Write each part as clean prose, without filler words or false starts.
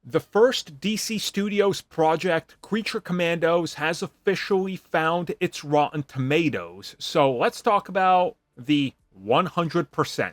The first DC Studios project, Creature Commandos, has officially found its Rotten Tomatoes. So let's talk about the 100%.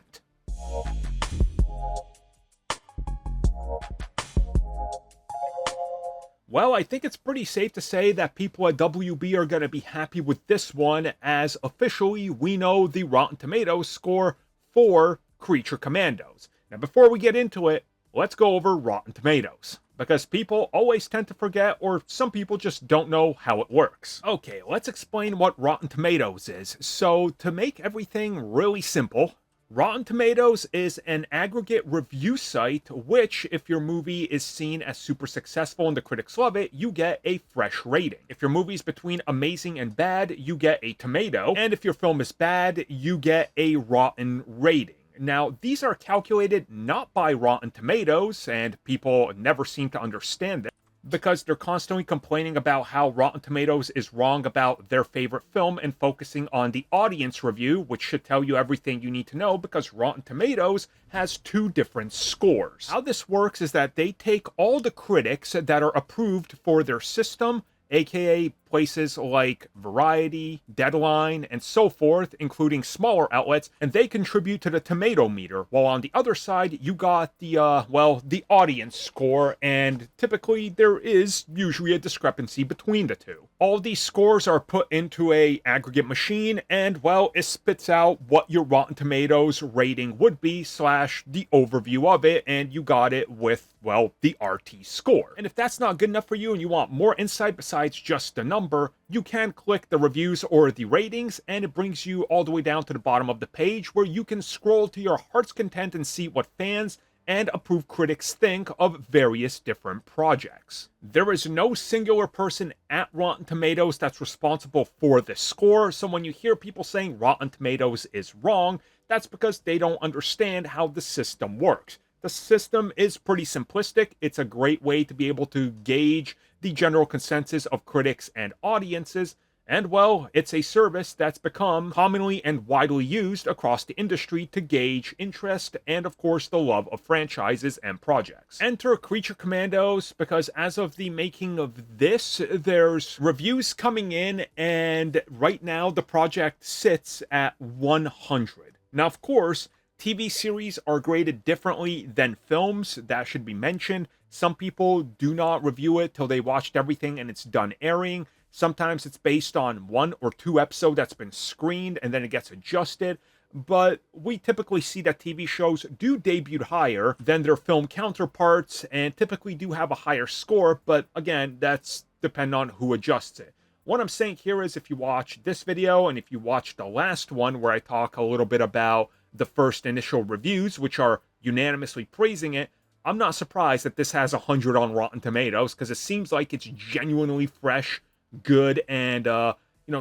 Well, I think it's pretty safe to say that people at WB are going to be happy with this one, as officially we know the Rotten Tomatoes score for Creature Commandos. Now, before we get into it, let's go over Rotten Tomatoes, because people always tend to forget, or some people just don't know how it works. Okay, let's explain what Rotten Tomatoes is. So, to make everything really simple, Rotten Tomatoes is an aggregate review site which, if your movie is seen as super successful and the critics love it, you get a fresh rating. If your movie's between amazing and bad, you get a tomato, and if your film is bad, you get a rotten rating. Now, these are calculated not by Rotten Tomatoes, and people never seem to understand it, because they're constantly complaining about how Rotten Tomatoes is wrong about their favorite film and focusing on the audience review, which should tell you everything you need to know, because Rotten Tomatoes has two different scores. How this works is that they take all the critics that are approved for their system, aka places like Variety, Deadline, and so forth, including smaller outlets, and they contribute to the tomato meter, while on the other side, you got the audience score, and typically there is usually a discrepancy between the two. All these scores are put into a aggregate machine, and, well, it spits out what your Rotten Tomatoes rating would be, / the overview of it, and you got it with, well, the RT score. And if that's not good enough for you and you want more insight besides just the number, you can click the reviews or the ratings, and it brings you all the way down to the bottom of the page, where you can scroll to your heart's content and see what fans and approved critics think of various different projects. There is no singular person at Rotten Tomatoes that's responsible for this score, so when you hear people saying Rotten Tomatoes is wrong, that's because they don't understand how the system works. The system is pretty simplistic. It's a great way to be able to gauge the general consensus of critics and audiences, and, well, it's a service that's become commonly and widely used across the industry to gauge interest and, of course, the love of franchises and projects. Enter Creature Commandos, because as of the making of this, there's reviews coming in, and right now the project sits at 100. Now, of course, TV series are graded differently than films. That should be mentioned. Some people do not review it till they watched everything and it's done airing. Sometimes it's based on 1 or 2 episodes that's been screened and then it gets adjusted. But we typically see that TV shows do debut higher than their film counterparts and typically do have a higher score. But again, that's dependent on who adjusts it. What I'm saying here is, if you watch this video and if you watch the last one where I talk a little bit about the first initial reviews, which are unanimously praising it, I'm not surprised that this has 100 on Rotten Tomatoes, because it seems like it's genuinely fresh, good, and,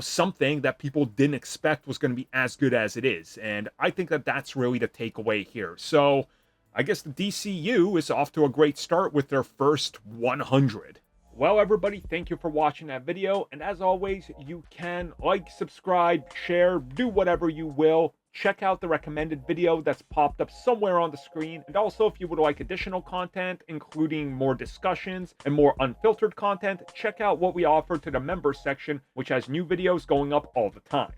something that people didn't expect was going to be as good as it is. And I think that that's really the takeaway here. So I guess the DCU is off to a great start with their first 100. Well, everybody, thank you for watching that video. And as always, you can like, subscribe, share, do whatever you will. Check out the recommended video that's popped up somewhere on the screen. And also, if you would like additional content, including more discussions and more unfiltered content, check out what we offer to the members section, which has new videos going up all the time.